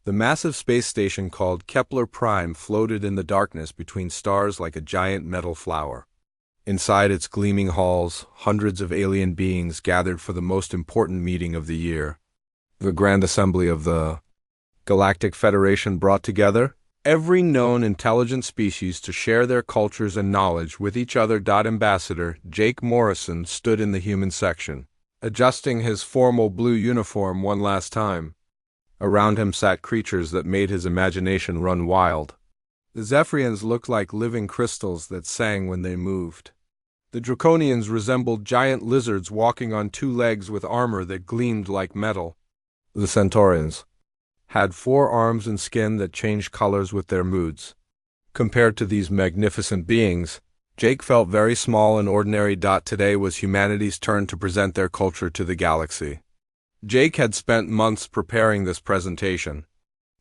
The massive space station called Kepler Prime floated in the darkness between stars like a giant metal flower. Inside its gleaming halls, hundreds of alien beings gathered for the most important meeting of the year. The Grand Assembly of the Galactic Federation brought together every known intelligent species to share their cultures and knowledge with each other. Ambassador Jake Morrison stood in the human section, adjusting his formal blue uniform one last time. Around him sat creatures that made his imagination run wild. The Zephyrians looked like living crystals that sang when they moved. The Draconians resembled giant lizards walking on two legs with armor that gleamed like metal. The Centaurians had 4 arms and skin that changed colors with their moods. Compared to these magnificent beings, Jake felt very small and ordinary. Today was humanity's turn to present their culture to the galaxy. Jake had spent months preparing this presentation,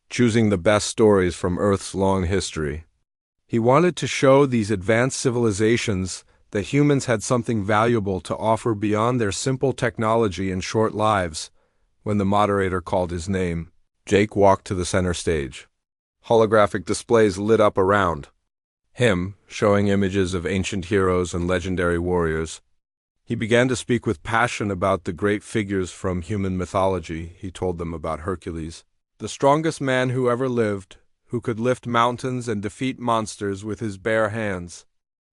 choosing the best stories from Earth's long history. He wanted to show these advanced civilizations that humans had something valuable to offer beyond their simple technology and short lives. When the moderator called his name, Jake walked to the center stage. Holographic displays lit up around him, showing images of ancient heroes and legendary warriors. He began to speak with passion about the great figures from human mythology. He told them about Hercules, the strongest man who ever lived, who could lift mountains and defeat monsters with his bare hands.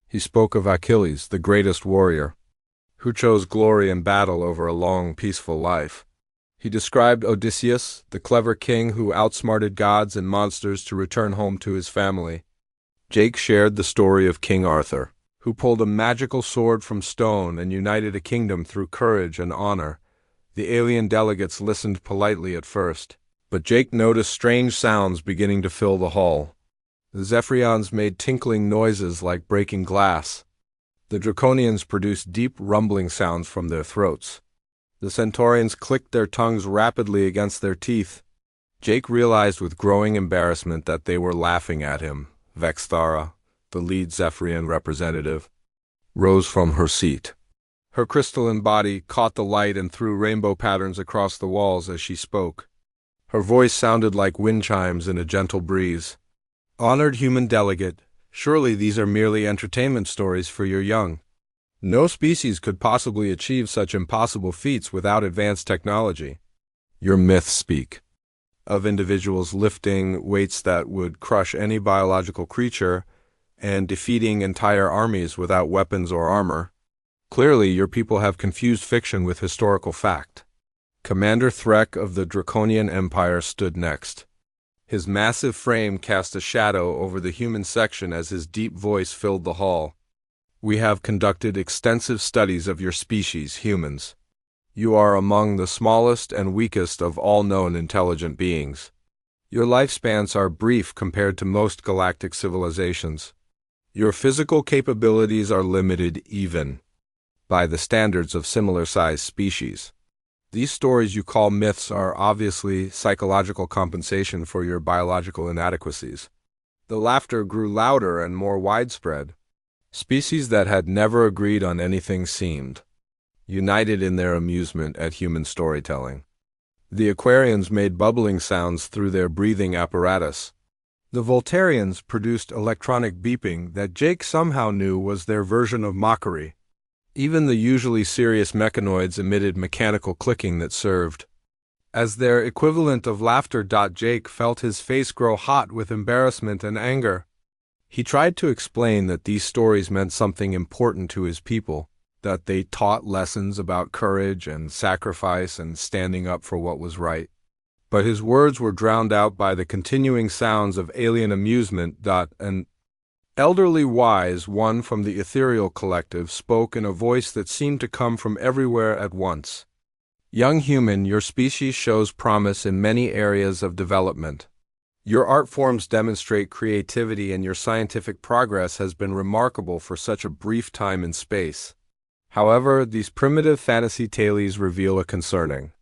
He spoke of Achilles, the greatest warrior, who chose glory and battle over a long, peaceful life. He described Odysseus, the clever king who outsmarted gods and monsters to return home to his family. Jake shared the story of King Arthur, who pulled a magical sword from stone and united a kingdom through courage and honor. The alien delegates listened politely at first, but Jake noticed strange sounds beginning to fill the hall. The Zephyrians made tinkling noises like breaking glass. The Draconians produced deep rumbling sounds from their throats. The Centaurians clicked their tongues rapidly against their teeth. Jake realized with growing embarrassment that they were laughing at him. Vexthara, the lead Zephyrian representative, rose from her seat. Her crystalline body caught the light and threw rainbow patterns across the walls as she spoke. Her voice sounded like wind chimes in a gentle breeze. Honored human delegate, surely these are merely entertainment stories for your young. No species could possibly achieve such impossible feats without advanced technology. Your myths speak of individuals lifting weights that would crush any biological creature and defeating entire armies without weapons or armor. Clearly, your people have confused fiction with historical fact. Commander Threk of the Draconian Empire stood next. His massive frame cast a shadow over the human section as his deep voice filled the hall. We have conducted extensive studies of your species, humans. You are among the smallest and weakest of all known intelligent beings. Your lifespans are brief compared to most galactic civilizations. Your physical capabilities are limited even by the standards of similar-sized species. These stories you call myths are obviously psychological compensation for your biological inadequacies. The laughter grew louder and more widespread. Species that had never agreed on anything seemed united in their amusement at human storytelling. The Aquarians made bubbling sounds through their breathing apparatus. The Voltarians produced electronic beeping that Jake somehow knew was their version of mockery. Even the usually serious mechanoids emitted mechanical clicking that served as their equivalent of laughter. Jake felt his face grow hot with embarrassment and anger. He tried to explain that these stories meant something important to his people, that they taught lessons about courage and sacrifice and standing up for what was right. But his words were drowned out by the continuing sounds of alien amusement. An elderly wise one from the ethereal collective spoke in a voice that seemed to come from everywhere at once. Young human, your species shows promise in many areas of development. Your art forms demonstrate creativity and your scientific progress has been remarkable for such a brief time in space. However, these primitive fantasy tales reveal a concerning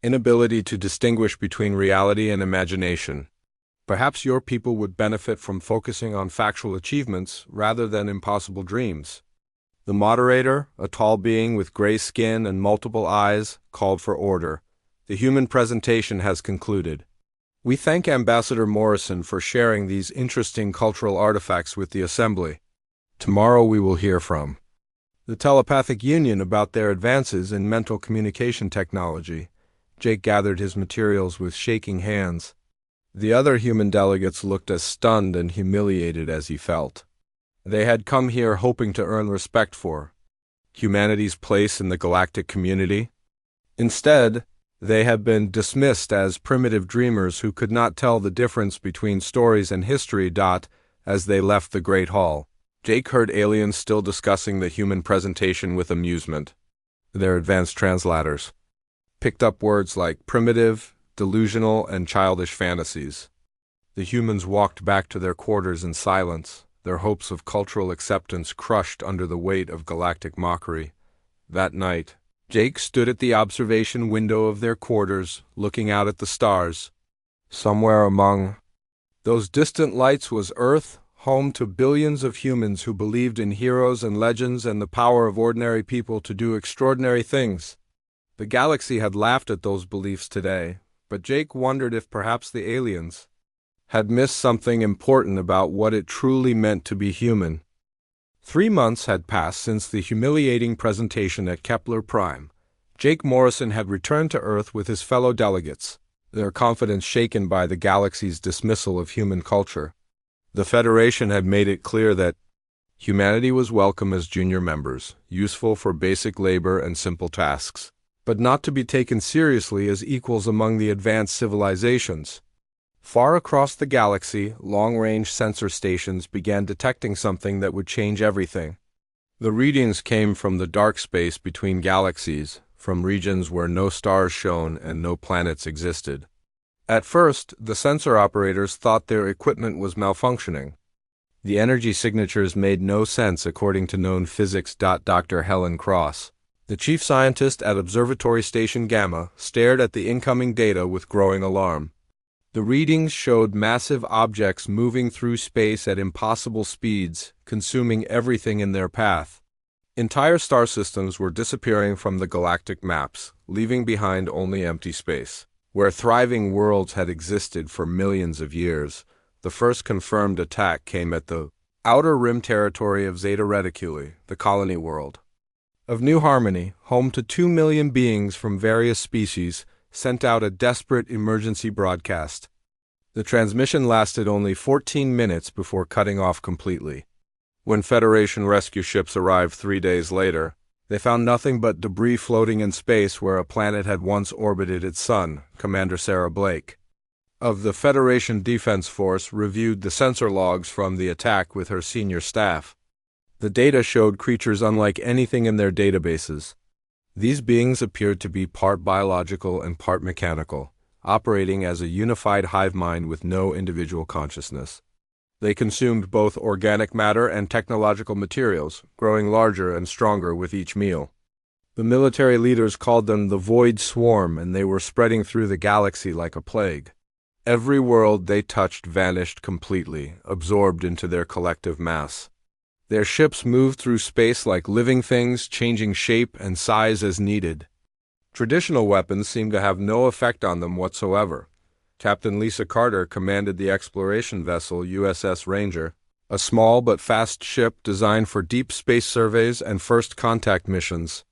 inability to distinguish between reality and imagination. Perhaps your people would benefit from focusing on factual achievements rather than impossible dreams. The moderator, a tall being with gray skin and multiple eyes, called for order. The human presentation has concluded. We thank Ambassador Morrison for sharing these interesting cultural artifacts with the Assembly. Tomorrow we will hear from the Telepathic Union about their advances in mental communication technology. Jake gathered his materials with shaking hands. The other human delegates looked as stunned and humiliated as he felt. They had come here hoping to earn respect for humanity's place in the galactic community. Instead, they had been dismissed as primitive dreamers who could not tell the difference between stories and history. As they left the Great Hall, Jake heard aliens still discussing the human presentation with amusement. Their advanced translators picked up words like primitive, delusional, and childish fantasies. The humans walked back to their quarters in silence, their hopes of cultural acceptance crushed under the weight of galactic mockery. That night, Jake stood at the observation window of their quarters, looking out at the stars. Somewhere among those distant lights was Earth, home to billions of humans who believed in heroes and legends and the power of ordinary people to do extraordinary things. The galaxy had laughed at those beliefs today, but Jake wondered if perhaps the aliens had missed something important about what it truly meant to be human. 3 months had passed since the humiliating presentation at Kepler Prime. Jake Morrison had returned to Earth with his fellow delegates, their confidence shaken by the galaxy's dismissal of human culture. The Federation had made it clear that humanity was welcome as junior members, useful for basic labor and simple tasks, but not to be taken seriously as equals among the advanced civilizations. Far across the galaxy, long-range sensor stations began detecting something that would change everything. The readings came from the dark space between galaxies, from regions where no stars shone and no planets existed. At first, the sensor operators thought their equipment was malfunctioning. The energy signatures made no sense according to known physics. Dr. Helen Cross, the chief scientist at Observatory Station Gamma, stared at the incoming data with growing alarm. The readings showed massive objects moving through space at impossible speeds, consuming everything in their path. Entire star systems were disappearing from the galactic maps, leaving behind only empty space. Where thriving worlds had existed for millions of years, the first confirmed attack came at the outer rim territory of Zeta Reticuli, the colony world of New Harmony, home to 2 million beings from various species, sent out a desperate emergency broadcast. The transmission lasted only 14 minutes before cutting off completely. When Federation rescue ships arrived 3 days later, they found nothing but debris floating in space where a planet had once orbited its sun. Commander Sarah Blake of the Federation Defense Force reviewed the sensor logs from the attack with her senior staff. The data showed creatures unlike anything in their databases. These beings appeared to be part biological and part mechanical, operating as a unified hive mind with no individual consciousness. They consumed both organic matter and technological materials, growing larger and stronger with each meal. The military leaders called them the Void Swarm, and they were spreading through the galaxy like a plague. Every world they touched vanished completely, absorbed into their collective mass. Their ships moved through space like living things, changing shape and size as needed. Traditional weapons seemed to have no effect on them whatsoever. Captain Lisa Carter commanded the exploration vessel USS Ranger, a small but fast ship designed for deep space surveys and first contact missions.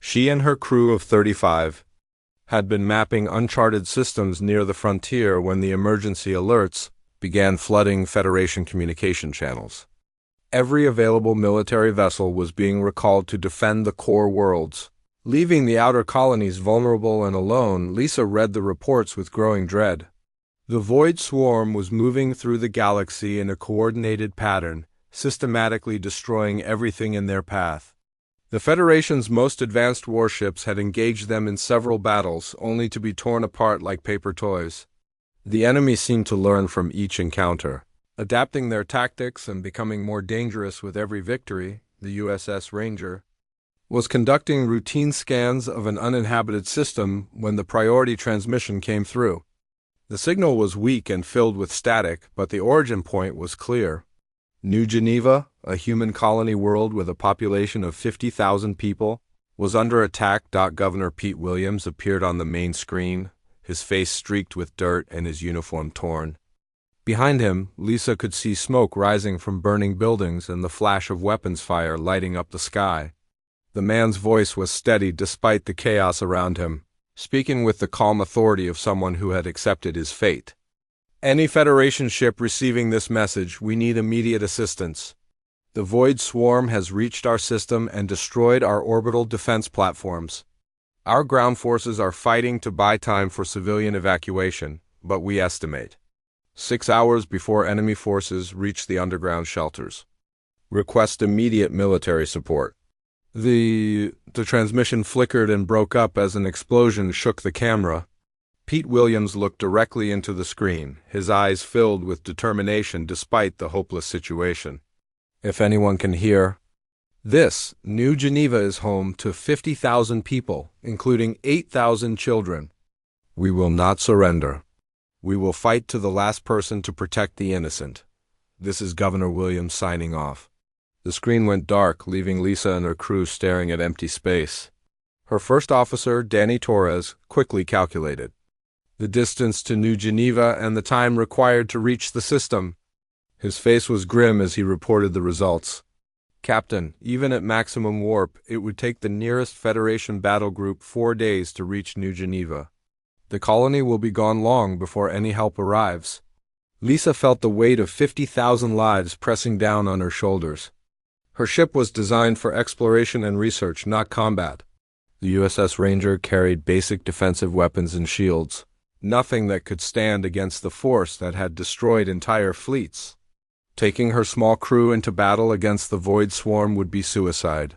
She and her crew of 35 had been mapping uncharted systems near the frontier when the emergency alerts began flooding Federation communication channels. Every available military vessel was being recalled to defend the core worlds. Leaving the outer colonies vulnerable and alone, Lisa read the reports with growing dread. The Void Swarm was moving through the galaxy in a coordinated pattern, systematically destroying everything in their path. The Federation's most advanced warships had engaged them in several battles, only to be torn apart like paper toys. The enemy seemed to learn from each encounter, adapting their tactics and becoming more dangerous with every victory. The USS Ranger was conducting routine scans of an uninhabited system when the priority transmission came through. The signal was weak and filled with static, but the origin point was clear. New Geneva, a human colony world with a population of 50,000 people, was under attack. Governor Pete Williams appeared on the main screen, his face streaked with dirt and his uniform torn. Behind him, Lisa could see smoke rising from burning buildings and the flash of weapons fire lighting up the sky. The man's voice was steady despite the chaos around him, speaking with the calm authority of someone who had accepted his fate. Any Federation ship receiving this message, we need immediate assistance. The Void Swarm has reached our system and destroyed our orbital defense platforms. Our ground forces are fighting to buy time for civilian evacuation, but we estimate 6 hours before enemy forces reach the underground shelters. Request immediate military support. The transmission flickered and broke up as an explosion shook the camera. Pete Williams looked directly into the screen, his eyes filled with determination despite the hopeless situation. If anyone can hear, this, New Geneva is home to 50,000 people, including 8,000 children. We will not surrender. We will fight to the last person to protect the innocent. This is Governor Williams signing off. The screen went dark, leaving Lisa and her crew staring at empty space. Her first officer, Danny Torres, quickly calculated the distance to New Geneva and the time required to reach the system. His face was grim as he reported the results. Captain, even at maximum warp, it would take the nearest Federation battle group 4 days to reach New Geneva. The colony will be gone long before any help arrives. Lisa felt the weight of 50,000 lives pressing down on her shoulders. Her ship was designed for exploration and research, not combat. The USS Ranger carried basic defensive weapons and shields, nothing that could stand against the force that had destroyed entire fleets. Taking her small crew into battle against the Void Swarm would be suicide.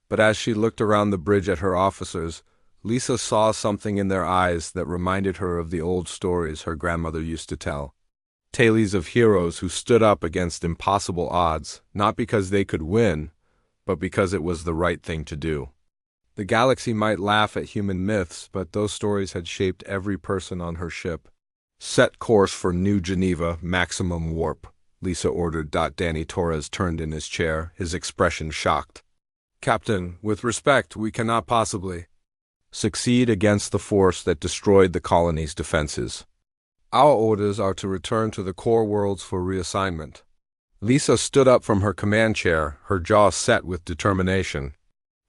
But as she looked around the bridge at her officers, Lisa saw something in their eyes that reminded her of the old stories her grandmother used to tell. Tales of heroes who stood up against impossible odds, not because they could win, but because it was the right thing to do. The galaxy might laugh at human myths, but those stories had shaped every person on her ship. Set course for New Geneva, maximum warp, Lisa ordered. Danny Torres turned in his chair, his expression shocked. Captain, with respect, we cannot possibly succeed against the force that destroyed the colony's defenses. Our orders are to return to the core worlds for reassignment. Lisa stood up from her command chair, her jaw set with determination.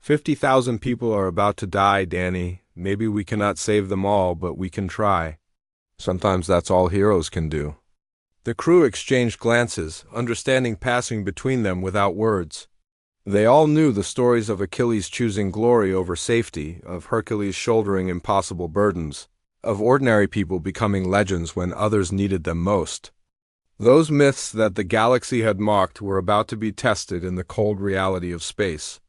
50,000 people are about to die, Danny. Maybe we cannot save them all, but we can try. Sometimes that's all heroes can do. The crew exchanged glances, understanding passing between them without words. They all knew the stories of Achilles choosing glory over safety, of Hercules shouldering impossible burdens, of ordinary people becoming legends when others needed them most. Those myths that the galaxy had mocked were about to be tested in the cold reality of space.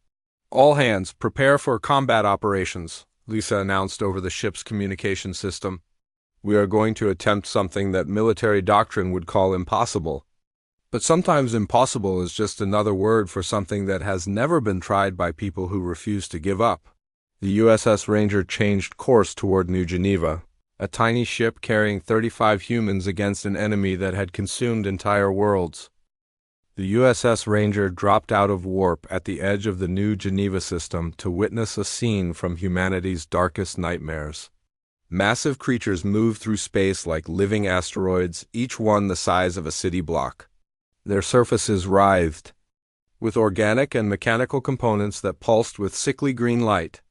All hands, prepare for combat operations, Lisa announced over the ship's communication system. We are going to attempt something that military doctrine would call impossible. But sometimes impossible is just another word for something that has never been tried by people who refuse to give up. The USS Ranger changed course toward New Geneva, a tiny ship carrying 35 humans against an enemy that had consumed entire worlds. The USS Ranger dropped out of warp at the edge of the New Geneva system to witness a scene from humanity's darkest nightmares. Massive creatures moved through space like living asteroids, each one the size of a city block. Their surfaces writhed, with organic and mechanical components that pulsed with sickly green light.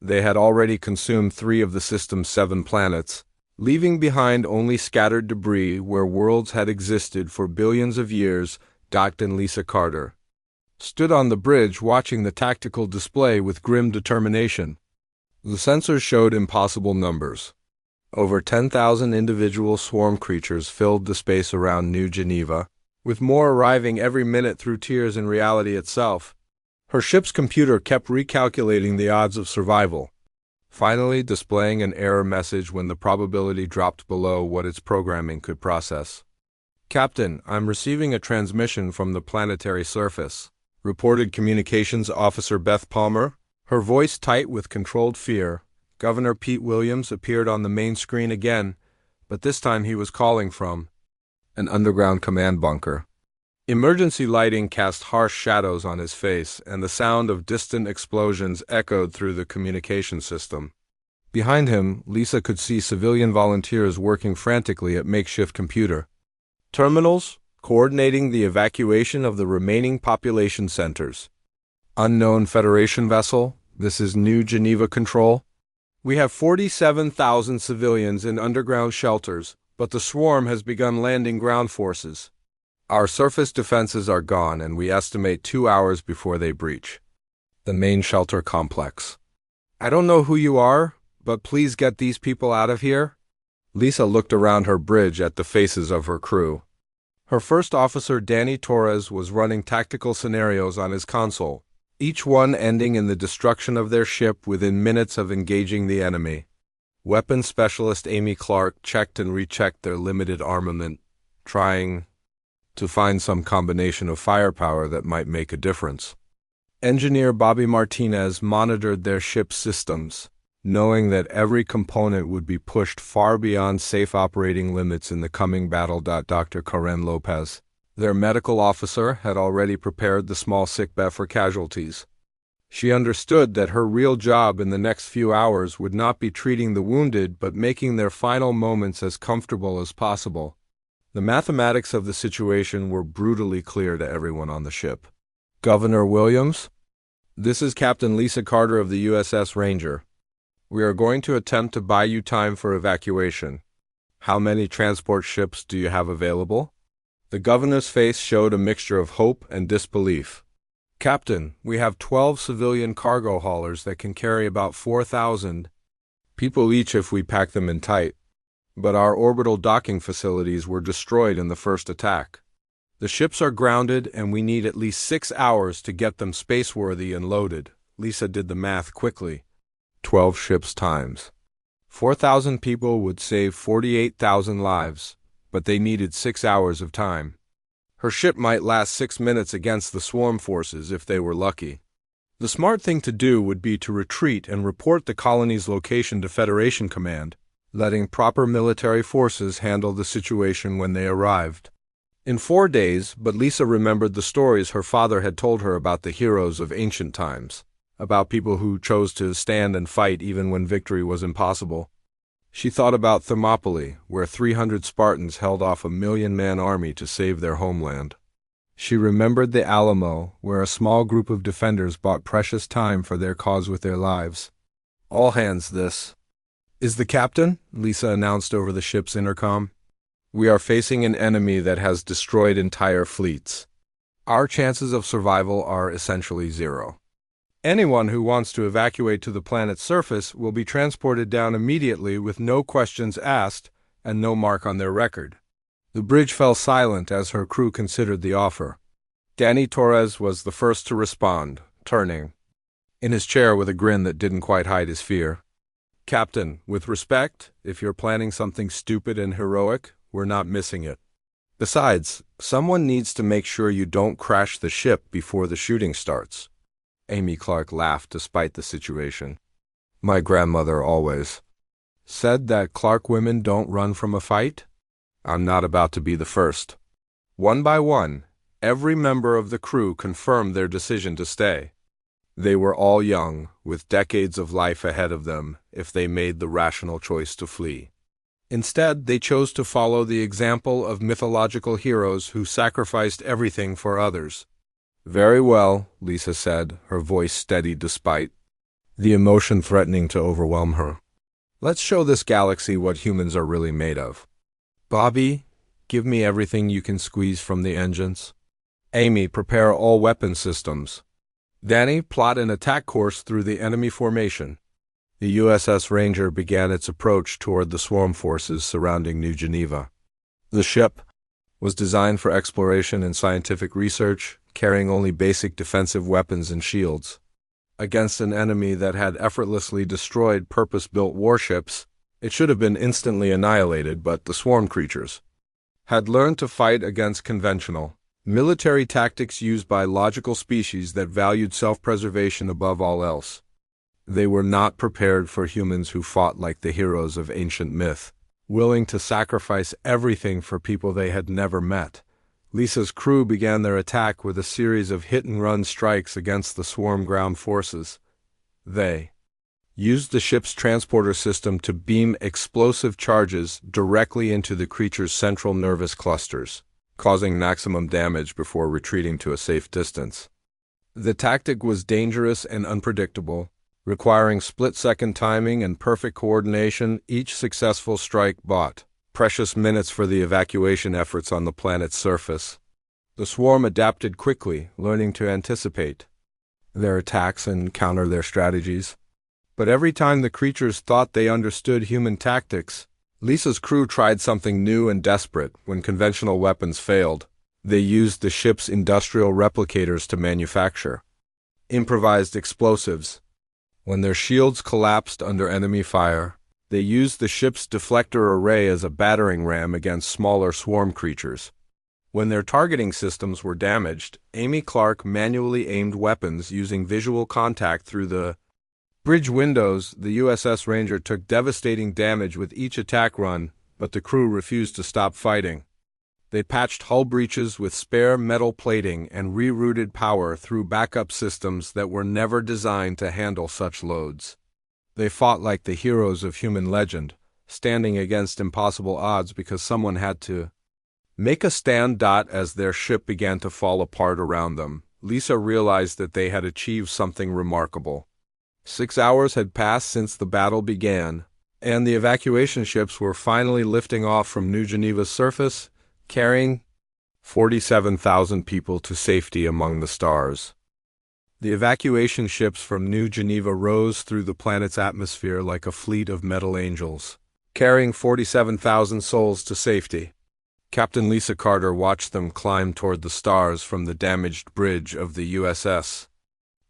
They had already consumed 3 of the system's 7 planets, leaving behind only scattered debris where worlds had existed for billions of years. Doc and Lisa Carter stood on the bridge watching the tactical display with grim determination. The sensors showed impossible numbers. Over 10,000 individual swarm creatures filled the space around New Geneva, with more arriving every minute through tears in reality itself. Her ship's computer kept recalculating the odds of survival, finally displaying an error message when the probability dropped below what its programming could process. Captain, I'm receiving a transmission from the planetary surface, reported Communications Officer Beth Palmer, her voice tight with controlled fear. Governor Pete Williams appeared on the main screen again, but this time he was calling from an underground command bunker. Emergency lighting cast harsh shadows on his face, and the sound of distant explosions echoed through the communication system. Behind him, Lisa could see civilian volunteers working frantically at makeshift computer terminals, coordinating the evacuation of the remaining population centers. Unknown Federation vessel, this is New Geneva Control. We have 47,000 civilians in underground shelters, but the swarm has begun landing ground forces. Our surface defenses are gone, and we estimate 2 hours before they breach the main shelter complex. I don't know who you are, but please get these people out of here. Lisa looked around her bridge at the faces of her crew. Her first officer, Danny Torres, was running tactical scenarios on his console, each one ending in the destruction of their ship within minutes of engaging the enemy. Weapons specialist Amy Clark checked and rechecked their limited armament, trying to find some combination of firepower that might make a difference. Engineer Bobby Martinez monitored their ship's systems, knowing that every component would be pushed far beyond safe operating limits in the coming battle. Dr. Karen Lopez, their medical officer, had already prepared the small sickbed for casualties. She understood that her real job in the next few hours would not be treating the wounded but making their final moments as comfortable as possible. The mathematics of the situation were brutally clear to everyone on the ship. Governor Williams, this is Captain Lisa Carter of the USS Ranger. We are going to attempt to buy you time for evacuation. How many transport ships do you have available? The governor's face showed a mixture of hope and disbelief. Captain, we have 12 civilian cargo haulers that can carry about 4,000 people each if we pack them in tight. But our orbital docking facilities were destroyed in the first attack. The ships are grounded, and we need at least 6 hours to get them space-worthy and loaded. Lisa did the math quickly. 12 ships times 4,000 people would save 48,000 lives, but they needed 6 hours of time. Her ship might last 6 minutes against the swarm forces if they were lucky. The smart thing to do would be to retreat and report the colony's location to Federation Command, letting proper military forces handle the situation when they arrived. In 4 days, but Lisa remembered the stories her father had told her about the heroes of ancient times, about people who chose to stand and fight even when victory was impossible. She thought about Thermopylae, where 300 Spartans held off a 1,000,000-man army to save their homeland. She remembered the Alamo, where a small group of defenders bought precious time for their cause with their lives. All hands, this is the captain, Lisa announced over the ship's intercom. We are facing an enemy that has destroyed entire fleets. Our chances of survival are essentially zero. Anyone who wants to evacuate to the planet's surface will be transported down immediately with no questions asked and no mark on their record. The bridge fell silent as her crew considered the offer. Danny Torres was the first to respond, turning in his chair with a grin that didn't quite hide his fear. Captain, with respect, if you're planning something stupid and heroic, we're not missing it. Besides, someone needs to make sure you don't crash the ship before the shooting starts. Amy Clark laughed despite the situation. My grandmother always said that Clark women don't run from a fight. I'm not about to be the first. One by one, every member of the crew confirmed their decision to stay. They were all young, with decades of life ahead of them if they made the rational choice to flee. Instead, they chose to follow the example of mythological heroes who sacrificed everything for others. Very well, Lisa said, her voice steady despite the emotion threatening to overwhelm her. Let's show this galaxy what humans are really made of. Bobby, give me everything you can squeeze from the engines. Amy, prepare all weapon systems. Danny, plot an attack course through the enemy formation. The USS Ranger began its approach toward the swarm forces surrounding New Geneva. The ship was designed for exploration and scientific research, carrying only basic defensive weapons and shields. Against an enemy that had effortlessly destroyed purpose-built warships, it should have been instantly annihilated, but the swarm creatures had learned to fight against conventional military tactics used by logical species that valued self-preservation above all else. They were not prepared for humans who fought like the heroes of ancient myth, willing to sacrifice everything for people they had never met. Lisa's crew began their attack with a series of hit-and-run strikes against the swarm ground forces. They used the ship's transporter system to beam explosive charges directly into the creature's central nervous clusters, causing maximum damage before retreating to a safe distance. The tactic was dangerous and unpredictable, requiring split-second timing and perfect coordination. Each successful strike bought precious minutes for the evacuation efforts on the planet's surface. The swarm adapted quickly, learning to anticipate their attacks and counter their strategies. But every time the creatures thought they understood human tactics, Lisa's crew tried something new and desperate. When conventional weapons failed, they used the ship's industrial replicators to manufacture improvised explosives. When their shields collapsed under enemy fire, they used the ship's deflector array as a battering ram against smaller swarm creatures. When their targeting systems were damaged, Amy Clark manually aimed weapons using visual contact through the bridge windows. The USS Ranger took devastating damage with each attack run, but the crew refused to stop fighting. They patched hull breaches with spare metal plating and rerouted power through backup systems that were never designed to handle such loads. They fought like the heroes of human legend, standing against impossible odds because someone had to make a stand. As their ship began to fall apart around them, Lisa realized that they had achieved something remarkable. 6 hours had passed since the battle began, and the evacuation ships were finally lifting off from New Geneva's surface, carrying 47,000 people to safety among the stars. The evacuation ships from New Geneva rose through the planet's atmosphere like a fleet of metal angels, carrying 47,000 souls to safety. Captain Lisa Carter watched them climb toward the stars from the damaged bridge of the USS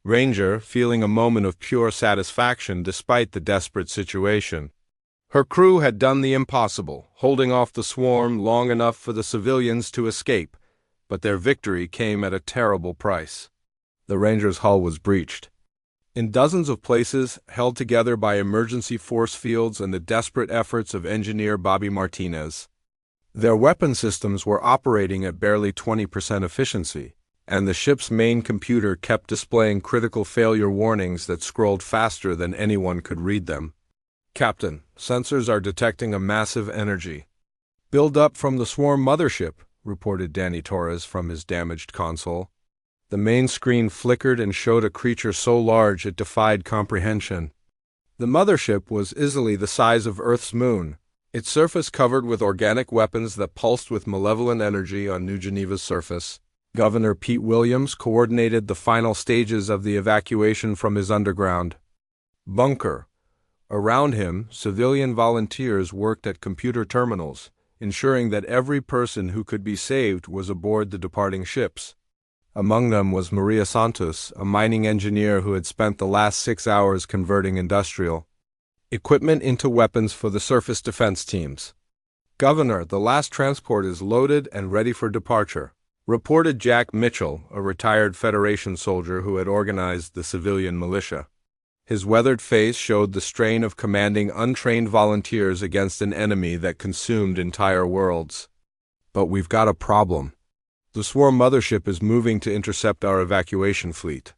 Ranger, feeling a moment of pure satisfaction despite the desperate situation. Her crew had done the impossible, holding off the swarm long enough for the civilians to escape, but their victory came at a terrible price. The Ranger's hull was breached in dozens of places, held together by emergency force fields and the desperate efforts of engineer Bobby Martinez. Their weapon systems were operating at barely 20% efficiency, and the ship's main computer kept displaying critical failure warnings that scrolled faster than anyone could read them. "Captain, sensors are detecting a massive energy build-up from the swarm mothership," reported Danny Torres from his damaged console. The main screen flickered and showed a creature so large it defied comprehension. The mothership was easily the size of Earth's moon, its surface covered with organic weapons that pulsed with malevolent energy on New Geneva's surface. Governor Pete Williams coordinated the final stages of the evacuation from his underground bunker. Around him, civilian volunteers worked at computer terminals, ensuring that every person who could be saved was aboard the departing ships. Among them was Maria Santos, a mining engineer who had spent the last 6 hours converting industrial equipment into weapons for the surface defense teams. "Governor, the last transport is loaded and ready for departure," reported Jack Mitchell, a retired Federation soldier who had organized the civilian militia. His weathered face showed the strain of commanding untrained volunteers against an enemy that consumed entire worlds. "But we've got a problem. The swarm mothership is moving to intercept our evacuation fleet."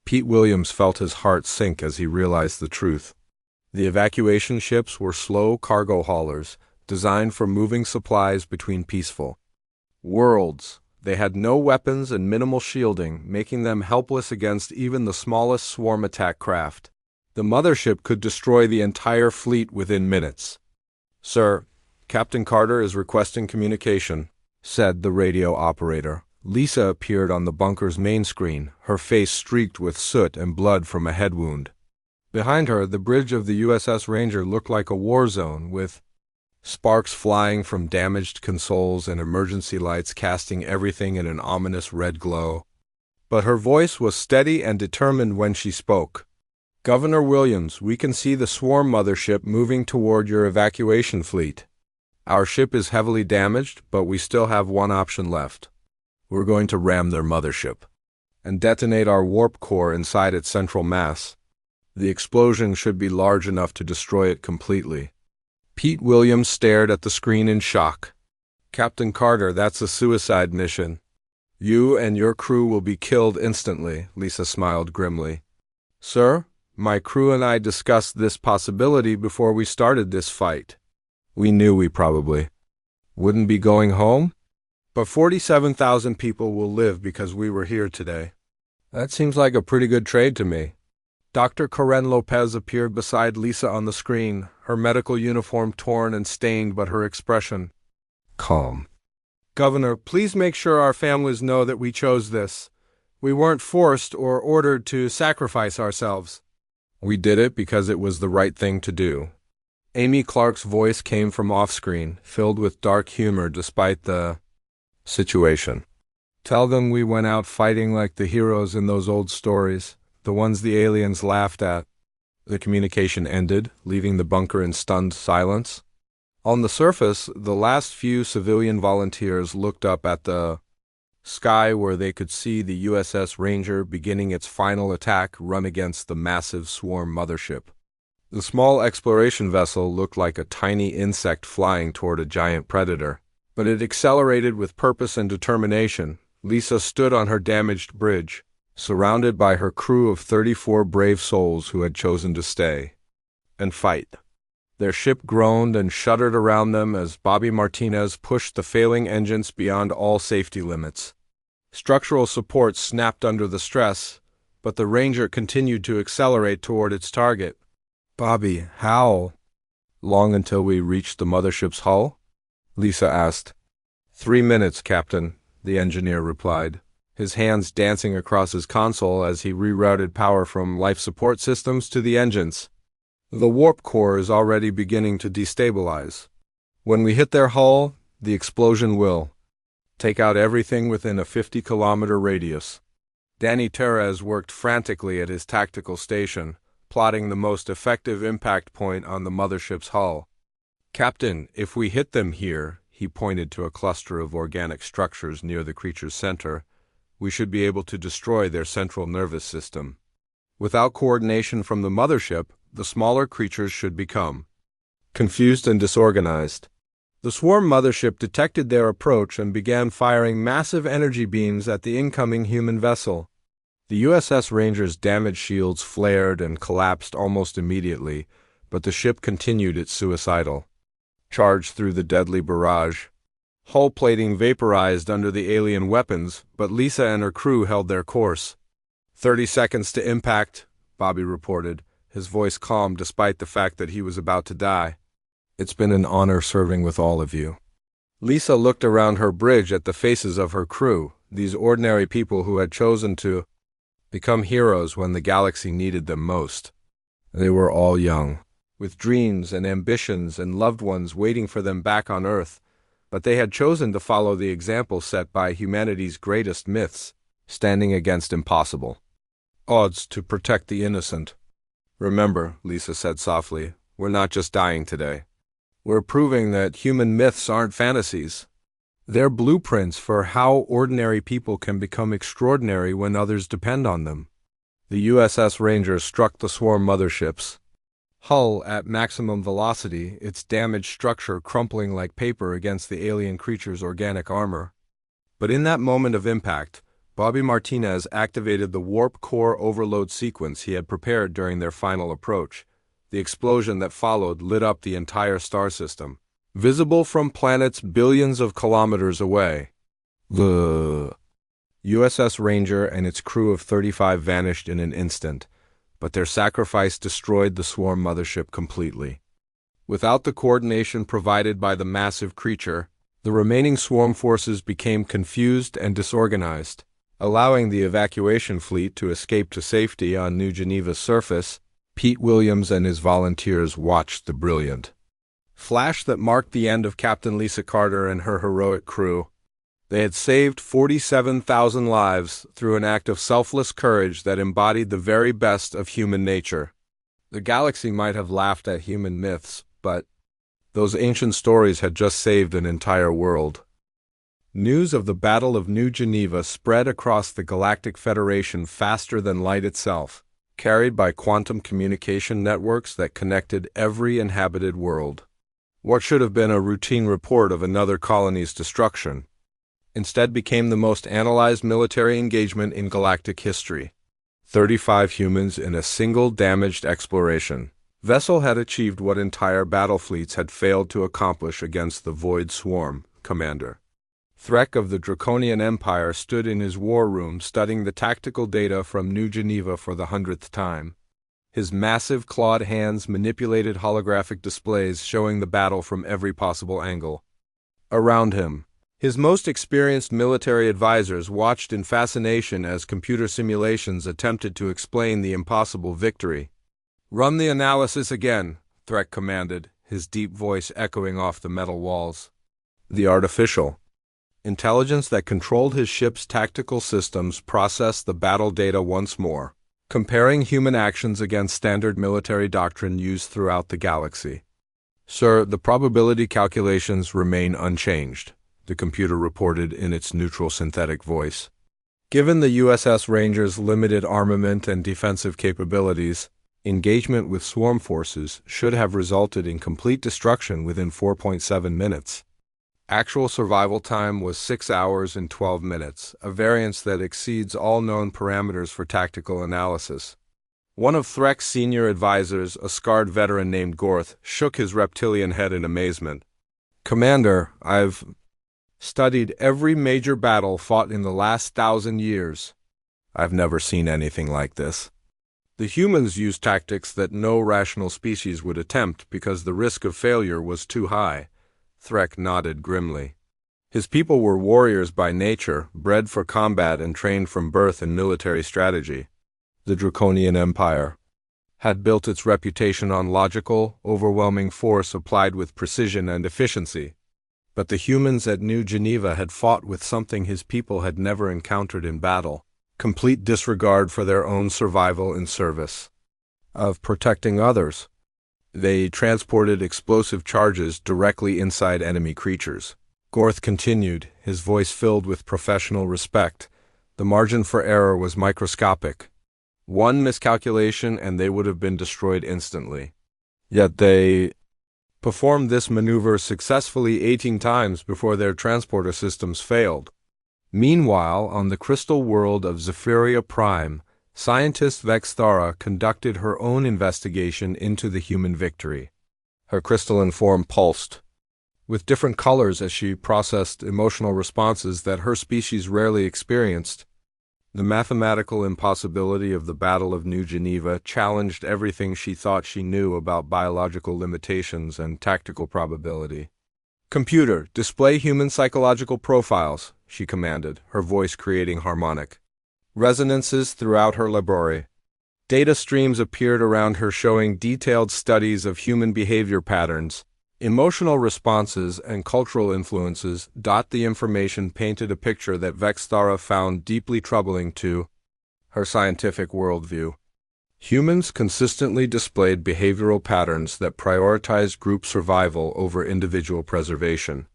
Pete Williams felt his heart sink as he realized the truth. The evacuation ships were slow cargo haulers, designed for moving supplies between peaceful worlds. They had no weapons and minimal shielding, making them helpless against even the smallest swarm attack craft. The mothership could destroy the entire fleet within minutes. "Sir, Captain Carter is requesting communication," said the radio operator. Lisa appeared on the bunker's main screen, her face streaked with soot and blood from a head wound. Behind her, the bridge of the USS Ranger looked like a war zone, with sparks flying from damaged consoles and emergency lights casting everything in an ominous red glow. But her voice was steady and determined when she spoke. "Governor Williams, we can see the swarm mothership moving toward your evacuation fleet. Our ship is heavily damaged, but we still have one option left. We're going to ram their mothership and detonate our warp core inside its central mass. The explosion should be large enough to destroy it completely." Pete Williams stared at the screen in shock. "Captain Carter, that's a suicide mission. You and your crew will be killed instantly," Lisa smiled grimly. "Sir, My crew and I discussed this possibility before we started this fight. We knew we probably wouldn't be going home, but 47,000 people will live because we were here today. That seems like a pretty good trade to me. Dr. Karen Lopez appeared beside Lisa on the screen, her medical uniform torn and stained, but her expression calm. Governor, please make sure our families know that we chose this. We weren't forced or ordered to sacrifice ourselves. We did it because it was the right thing to do. Amy Clark's voice came from off-screen, filled with dark humor despite the situation. Tell them we went out fighting like the heroes in those old stories, the ones the aliens laughed at. The communication ended, leaving the bunker in stunned silence. On the surface, the last few civilian volunteers looked up at the sky where they could see the USS Ranger beginning its final attack run against the massive swarm mothership. The small exploration vessel looked like a tiny insect flying toward a giant predator, but it accelerated with purpose and determination. Lisa stood on her damaged bridge, surrounded by her crew of 34 brave souls who had chosen to stay and fight. Their ship groaned and shuddered around them as Bobby Martinez pushed the failing engines beyond all safety limits. Structural support snapped under the stress, but the Ranger continued to accelerate toward its target. Bobby, how long until we reached the mothership's hull? Lisa asked. 3 minutes, Captain, the engineer replied, his hands dancing across his console as he rerouted power from life support systems to the engines. The warp core is already beginning to destabilize. When we hit their hull, the explosion will take out everything within a 50-kilometer radius. Danny Terez worked frantically at his tactical station, plotting the most effective impact point on the mothership's hull. Captain, if we hit them here, he pointed to a cluster of organic structures near the creature's center, we should be able to destroy their central nervous system. Without coordination from the mothership, the smaller creatures should become confused and disorganized. The swarm mothership detected their approach and began firing massive energy beams at the incoming human vessel. The USS Ranger's damaged shields flared and collapsed almost immediately, but the ship continued its suicidal charge through the deadly barrage. Hull plating vaporized under the alien weapons, but Lisa and her crew held their course. 30 seconds to impact, Bobby reported, his voice calm despite the fact that he was about to die. It's been an honor serving with all of you. Lisa looked around her bridge at the faces of her crew, these ordinary people who had chosen to become heroes when the galaxy needed them most. They were all young, with dreams and ambitions and loved ones waiting for them back on Earth, but they had chosen to follow the example set by humanity's greatest myths, standing against impossible odds to protect the innocent. Remember, Lisa said softly, we're not just dying today. We're proving that human myths aren't fantasies. They're blueprints for how ordinary people can become extraordinary when others depend on them. The USS Ranger struck the swarm mothership's hull at maximum velocity, its damaged structure crumpling like paper against the alien creature's organic armor. But in that moment of impact, Bobby Martinez activated the warp core overload sequence he had prepared during their final approach. The explosion that followed lit up the entire star system, visible from planets billions of kilometers away. The USS Ranger and its crew of 35 vanished in an instant, but their sacrifice destroyed the swarm mothership completely. Without the coordination provided by the massive creature, the remaining swarm forces became confused and disorganized. Allowing the evacuation fleet to escape to safety on New Geneva's surface, Pete Williams and his volunteers watched the brilliant flash that marked the end of Captain Lisa Carter and her heroic crew. They had saved 47,000 lives through an act of selfless courage that embodied the very best of human nature. The galaxy might have laughed at human myths, but those ancient stories had just saved an entire world. News of the Battle of New Geneva spread across the Galactic Federation faster than light itself, carried by quantum communication networks that connected every inhabited world. What should have been a routine report of another colony's destruction instead became the most analyzed military engagement in galactic history. 35 humans in a single damaged exploration vessel had achieved what entire battle fleets had failed to accomplish against the Void Swarm, Commander. Threk of the Draconian Empire stood in his war room studying the tactical data from New Geneva for the 100th time. His massive clawed hands manipulated holographic displays showing the battle from every possible angle. Around him, his most experienced military advisors watched in fascination as computer simulations attempted to explain the impossible victory. "Run the analysis again," Threk commanded, his deep voice echoing off the metal walls. The artificial intelligence that controlled his ship's tactical systems processed the battle data once more, comparing human actions against standard military doctrine used throughout the galaxy. "Sir, the probability calculations remain unchanged," the computer reported in its neutral synthetic voice. "Given the USS Ranger's limited armament and defensive capabilities, engagement with swarm forces should have resulted in complete destruction within 4.7 minutes. Actual survival time was 6 hours and 12 minutes, a variance that exceeds all known parameters for tactical analysis." One of Threk's senior advisors, a scarred veteran named Gorth, shook his reptilian head in amazement. "Commander, I've studied every major battle fought in the last 1,000 years. I've never seen anything like this. The humans used tactics that no rational species would attempt because the risk of failure was too high." Threk nodded grimly. His people were warriors by nature, bred for combat and trained from birth in military strategy. The Draconian Empire had built its reputation on logical, overwhelming force applied with precision and efficiency. But the humans at New Geneva had fought with something his people had never encountered in battle: complete disregard for their own survival in service of protecting others. They transported explosive charges directly inside enemy creatures. Gorth continued, his voice filled with professional respect. The margin for error was microscopic. One miscalculation and they would have been destroyed instantly. Yet they performed this maneuver successfully 18 times before their transporter systems failed. Meanwhile, on the crystal world of Zephyria Prime, scientist Vexthara conducted her own investigation into the human victory. Her crystalline form pulsed with different colors as she processed emotional responses that her species rarely experienced. The mathematical impossibility of the Battle of New Geneva challenged everything she thought she knew about biological limitations and tactical probability. "Computer, display human psychological profiles," she commanded, her voice creating harmonic resonances throughout her laboratory. Data streams appeared around her showing detailed studies of human behavior patterns, emotional responses, and cultural influences. The information painted a picture that Vexthara found deeply troubling to her scientific worldview. Humans consistently displayed behavioral patterns that prioritized group survival over individual preservation.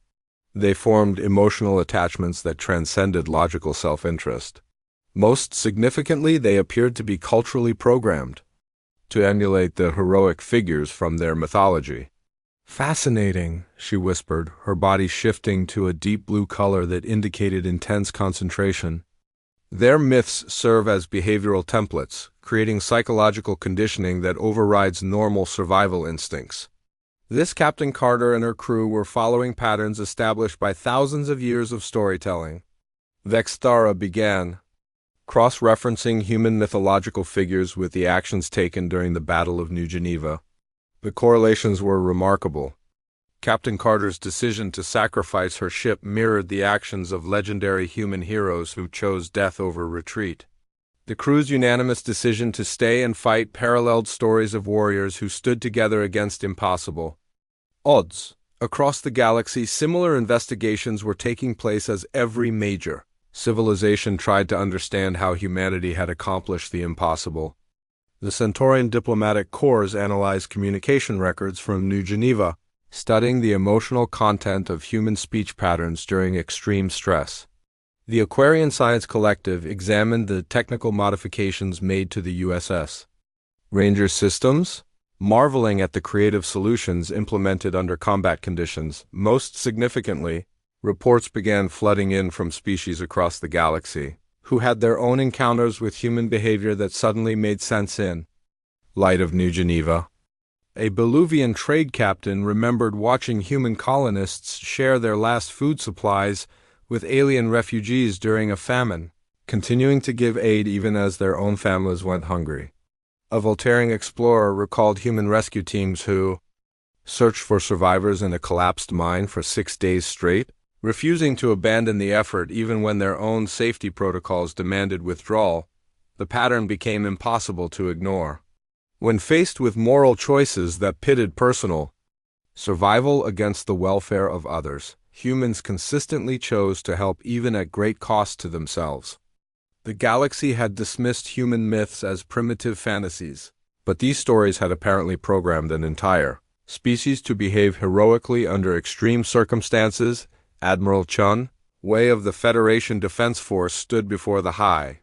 They formed emotional attachments that transcended logical self-interest. Most significantly, they appeared to be culturally programmed to emulate the heroic figures from their mythology. "Fascinating," she whispered, her body shifting to a deep blue color that indicated intense concentration. "Their myths serve as behavioral templates, creating psychological conditioning that overrides normal survival instincts." This Captain Carter and her crew were following patterns established by thousands of years of storytelling. Vexthara began, cross-referencing human mythological figures with the actions taken during the Battle of New Geneva. The correlations were remarkable. Captain Carter's decision to sacrifice her ship mirrored the actions of legendary human heroes who chose death over retreat. The crew's unanimous decision to stay and fight paralleled stories of warriors who stood together against impossible odds. Across the galaxy, similar investigations were taking place as every major civilization tried to understand how humanity had accomplished the impossible. The Centaurian diplomatic corps analyzed communication records from New Geneva, studying the emotional content of human speech patterns during extreme stress. The Aquarian Science Collective examined the technical modifications made to the USS Ranger systems, marveling at the creative solutions implemented under combat conditions. Most significantly, reports began flooding in from species across the galaxy. who had their own encounters with human behavior that suddenly made sense in Light of New Geneva. A Bolivian trade captain remembered watching human colonists share their last food supplies with alien refugees during a famine, continuing to give aid even as their own families went hungry. A Voltairean explorer recalled human rescue teams who searched for survivors in a collapsed mine for 6 days straight, refusing to abandon the effort even when their own safety protocols demanded withdrawal. The pattern became impossible to ignore. When faced with moral choices that pitted personal survival against the welfare of others, humans consistently chose to help even at great cost to themselves. The galaxy had dismissed human myths as primitive fantasies, but these stories had apparently programmed an entire species to behave heroically under extreme circumstances. Admiral Chun, Wei of the Federation Defense Force, stood before the High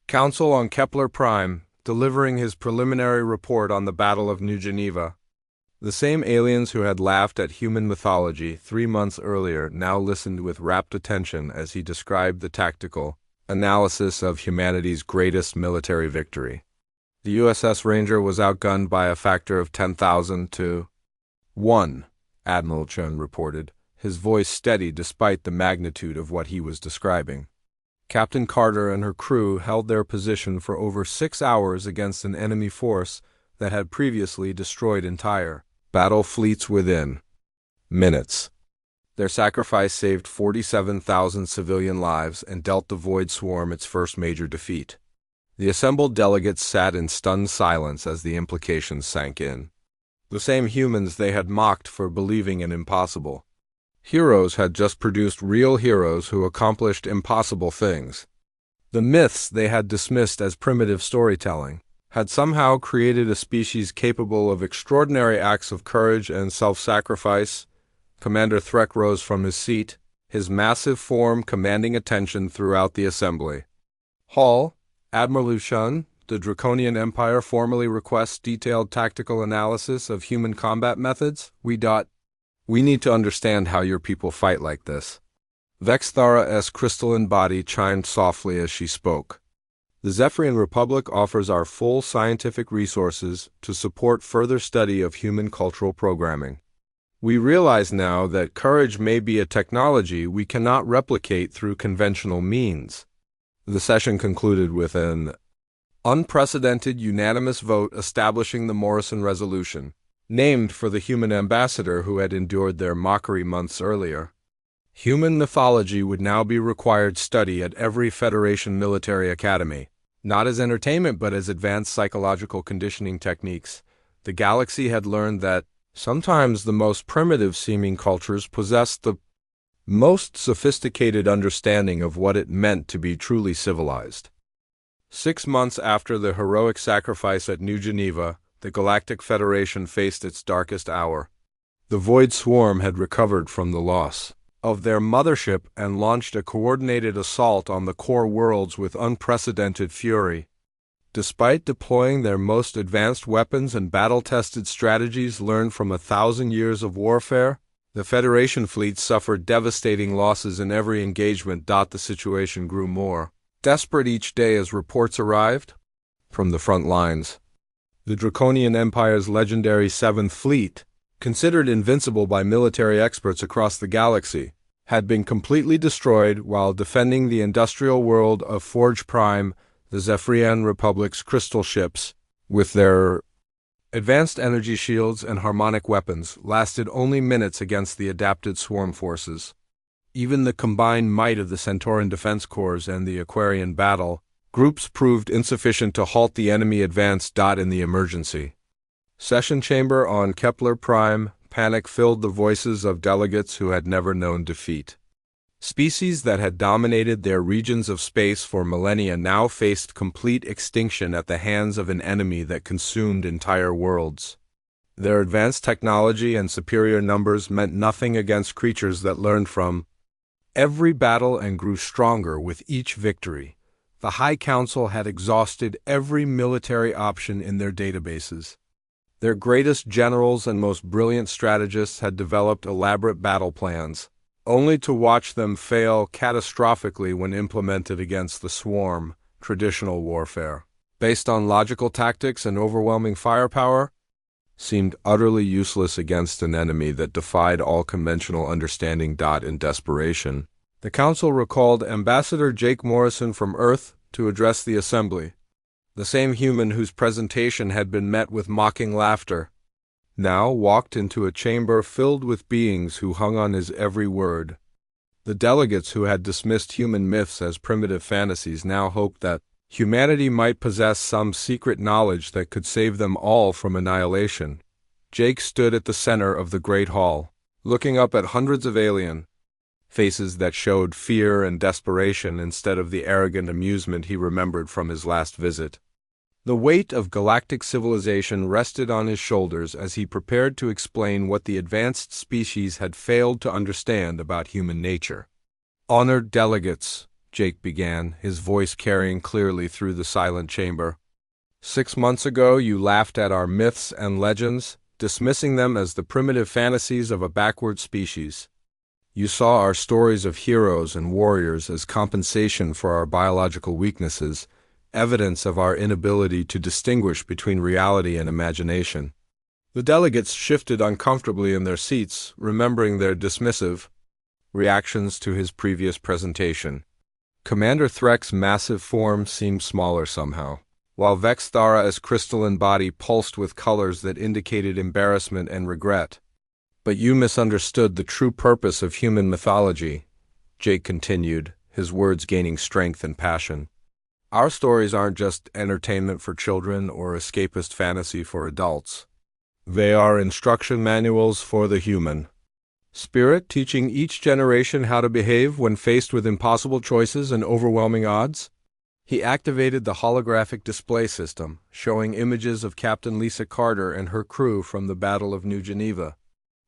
Council on Kepler Prime, delivering his preliminary report on the Battle of New Geneva. The same aliens who had laughed at human mythology 3 months earlier now listened with rapt attention as he described the tactical analysis of humanity's greatest military victory. The USS Ranger was outgunned by a factor of 10,000 to 1, Admiral Chun reported, his voice steady despite the magnitude of what he was describing. Captain Carter and her crew held their position for over 6 hours against an enemy force that had previously destroyed entire battle fleets within minutes. Their sacrifice saved 47,000 civilian lives and dealt the Void Swarm its first major defeat. The assembled delegates sat in stunned silence as the implications sank in. The same humans they had mocked for believing in impossible heroes had just produced real heroes who accomplished impossible things. The myths they had dismissed as primitive storytelling had somehow created a species capable of extraordinary acts of courage and self-sacrifice. Commander Threck rose from his seat, his massive form commanding attention throughout the assembly. Hall, Admiral Lushun, the Draconian Empire formally requests detailed tactical analysis of human combat methods. We need to understand how your people fight like this. Vexthara's crystalline body chimed softly as she spoke. The Zephyrian Republic offers our full scientific resources to support further study of human cultural programming. We realize now that courage may be a technology we cannot replicate through conventional means. The session concluded with an unprecedented unanimous vote establishing the Morrison Resolution, named for the human ambassador who had endured their mockery months earlier. Human mythology would now be required study at every Federation military academy, not as entertainment but as advanced psychological conditioning techniques. The galaxy had learned that sometimes the most primitive-seeming cultures possessed the most sophisticated understanding of what it meant to be truly civilized. 6 months after the heroic sacrifice at New Geneva, the Galactic Federation faced its darkest hour. The Void Swarm had recovered from the loss of their mothership and launched a coordinated assault on the core worlds with unprecedented fury. Despite deploying their most advanced weapons and battle-tested strategies learned from 1,000 years of warfare, the Federation fleet suffered devastating losses in every engagement. The situation grew more desperate each day as reports arrived from the front lines. The Draconian Empire's legendary 7th Fleet, considered invincible by military experts across the galaxy, had been completely destroyed while defending the industrial world of Forge Prime. The Zephyrian Republic's crystal ships, with their advanced energy shields and harmonic weapons, lasted only minutes against the adapted swarm forces. Even the combined might of the Centauran Defense Corps and the Aquarian battle groups proved insufficient to halt the enemy advance. In the emergency session chamber on Kepler Prime, panic filled the voices of delegates who had never known defeat. Species that had dominated their regions of space for millennia now faced complete extinction at the hands of an enemy that consumed entire worlds. Their advanced technology and superior numbers meant nothing against creatures that learned from every battle and grew stronger with each victory. The High Council had exhausted every military option in their databases. Their greatest generals and most brilliant strategists had developed elaborate battle plans, only to watch them fail catastrophically when implemented against the swarm, traditional warfare, based on logical tactics and overwhelming firepower, seemed utterly useless against an enemy that defied all conventional understanding. In desperation, the Council recalled Ambassador Jake Morrison from Earth to address the Assembly, the same human whose presentation had been met with mocking laughter, now walked into a chamber filled with beings who hung on his every word. The delegates who had dismissed human myths as primitive fantasies now hoped that humanity might possess some secret knowledge that could save them all from annihilation. Jake stood at the center of the Great Hall, looking up at hundreds of alien faces that showed fear and desperation instead of the arrogant amusement he remembered from his last visit. The weight of galactic civilization rested on his shoulders as he prepared to explain what the advanced species had failed to understand about human nature. "Honored delegates," Jake began, his voice carrying clearly through the silent chamber. "6 months ago you laughed at our myths and legends, dismissing them as the primitive fantasies of a backward species. You saw our stories of heroes and warriors as compensation for our biological weaknesses, evidence of our inability to distinguish between reality and imagination." The delegates shifted uncomfortably in their seats, remembering their dismissive reactions to his previous presentation. Commander Threk's massive form seemed smaller somehow, while Vexthara's crystalline body pulsed with colors that indicated embarrassment and regret. "But you misunderstood the true purpose of human mythology," Jake continued, his words gaining strength and passion. "Our stories aren't just entertainment for children or escapist fantasy for adults. They are instruction manuals for the human spirit, teaching each generation how to behave when faced with impossible choices and overwhelming odds." He activated the holographic display system, showing images of Captain Lisa Carter and her crew from the Battle of New Geneva.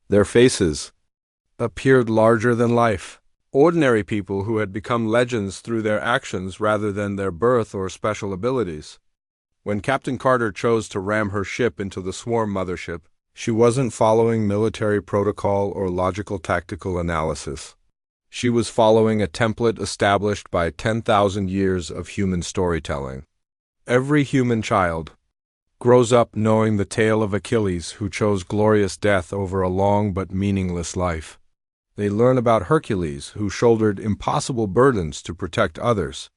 Their faces appeared larger than life. Ordinary people who had become legends through their actions rather than their birth or special abilities. When Captain Carter chose to ram her ship into the swarm mothership, she wasn't following military protocol or logical tactical analysis. She was following a template established by 10,000 years of human storytelling. Every human child grows up knowing the tale of Achilles, who chose glorious death over a long but meaningless life. They learn about Hercules, who shouldered impossible burdens to protect others.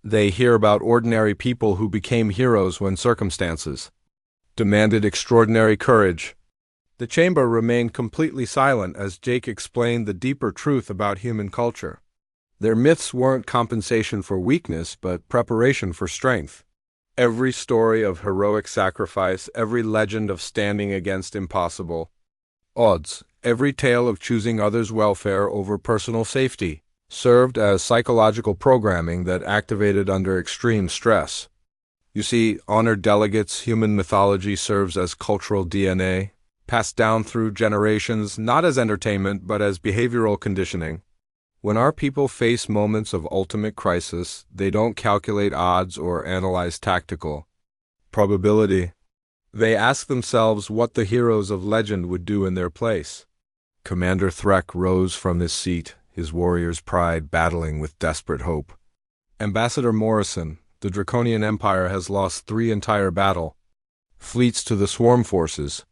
They hear about ordinary people who became heroes when circumstances demanded extraordinary courage. The chamber remained completely silent as Jake explained the deeper truth about human culture. Their myths weren't compensation for weakness, but preparation for strength. Every story of heroic sacrifice, every legend of standing against impossible odds, every tale of choosing others' welfare over personal safety, served as psychological programming that activated under extreme stress. You see, honored delegates, human mythology serves as cultural DNA, passed down through generations, not as entertainment, but as behavioral conditioning. When our people face moments of ultimate crisis, they don't calculate odds or analyze tactical probability. They ask themselves what the heroes of legend would do in their place. Commander Threk rose from his seat, his warrior's pride battling with desperate hope. "Ambassador Morrison, the Draconian Empire has lost 3 entire battle fleets to the swarm forces.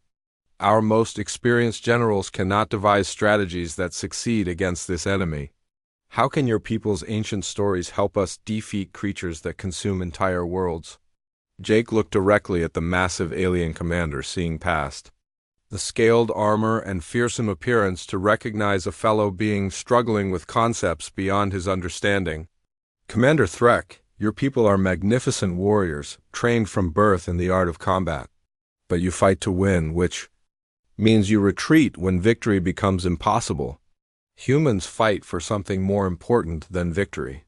Our most experienced generals cannot devise strategies that succeed against this enemy. How can your people's ancient stories help us defeat creatures that consume entire worlds?" Jake looked directly at the massive alien commander, seeing past the scaled armor and fearsome appearance to recognize a fellow being struggling with concepts beyond his understanding. "Commander Threk, your people are magnificent warriors, trained from birth in the art of combat. But you fight to win, which means you retreat when victory becomes impossible. Humans fight for something more important than victory.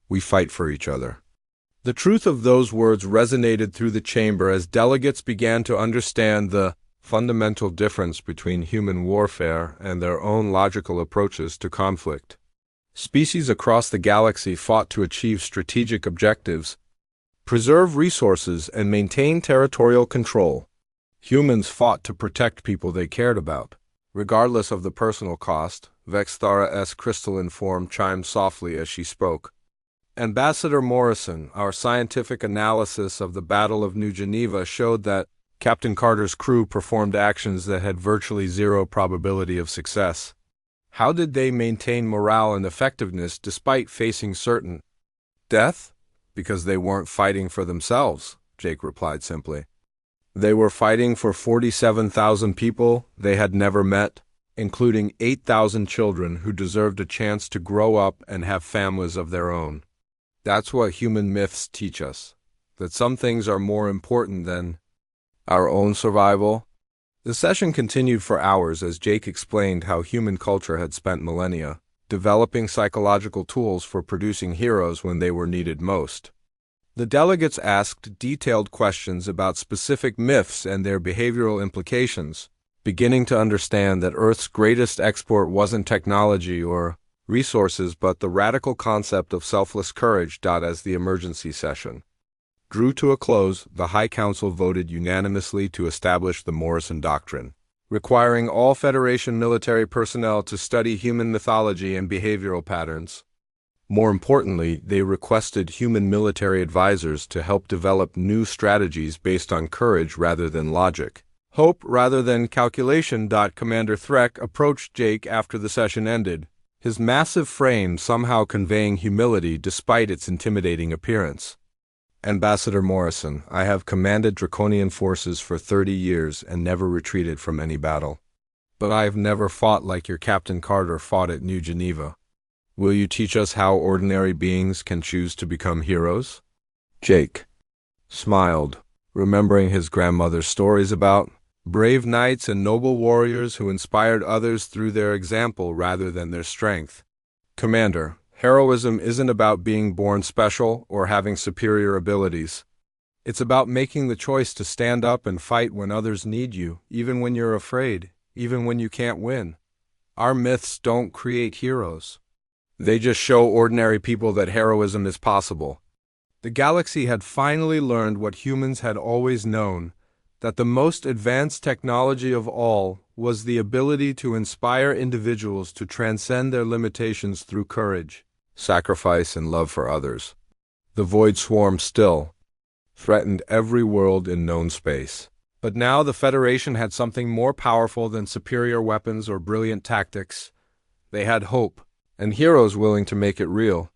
We fight for each other." The truth of those words resonated through the chamber as delegates began to understand the fundamental difference between human warfare and their own logical approaches to conflict. Species across the galaxy fought to achieve strategic objectives, preserve resources, and maintain territorial control. Humans fought to protect people they cared about, regardless of the personal cost, Vexthara's crystalline form chimed softly as she spoke. Ambassador Morrison, our scientific analysis of the Battle of New Geneva showed that Captain Carter's crew performed actions that had virtually zero probability of success. How did they maintain morale and effectiveness despite facing certain death? Because they weren't fighting for themselves, Jake replied simply. They were fighting for 47,000 people they had never met, including 8,000 children who deserved a chance to grow up and have families of their own. That's what human myths teach us, that some things are more important than our own survival. The session continued for hours as Jake explained how human culture had spent millennia developing psychological tools for producing heroes when they were needed most. The delegates asked detailed questions about specific myths and their behavioral implications, beginning to understand that Earth's greatest export wasn't technology or resources but the radical concept of selfless courage. As the emergency session drew to a close, the High Council voted unanimously to establish the Morrison Doctrine, requiring all Federation military personnel to study human mythology and behavioral patterns. More importantly, they requested human military advisors to help develop new strategies based on courage rather than logic, hope rather than calculation. Commander Threk approached Jake after the session ended, his massive frame somehow conveying humility despite its intimidating appearance. Ambassador Morrison, I have commanded Draconian forces for 30 years and never retreated from any battle. But I have never fought like your Captain Carter fought at New Geneva. Will you teach us how ordinary beings can choose to become heroes? Jake smiled, remembering his grandmother's stories about brave knights and noble warriors who inspired others through their example rather than their strength. Commander, heroism isn't about being born special or having superior abilities. It's about making the choice to stand up and fight when others need you, even when you're afraid, even when you can't win. Our myths don't create heroes. They just show ordinary people that heroism is possible. The galaxy had finally learned what humans had always known, that the most advanced technology of all was the ability to inspire individuals to transcend their limitations through courage, sacrifice, and love for others. The void swarm still threatened every world in known space. But now the Federation had something more powerful than superior weapons or brilliant tactics. They had hope, and heroes willing to make it real.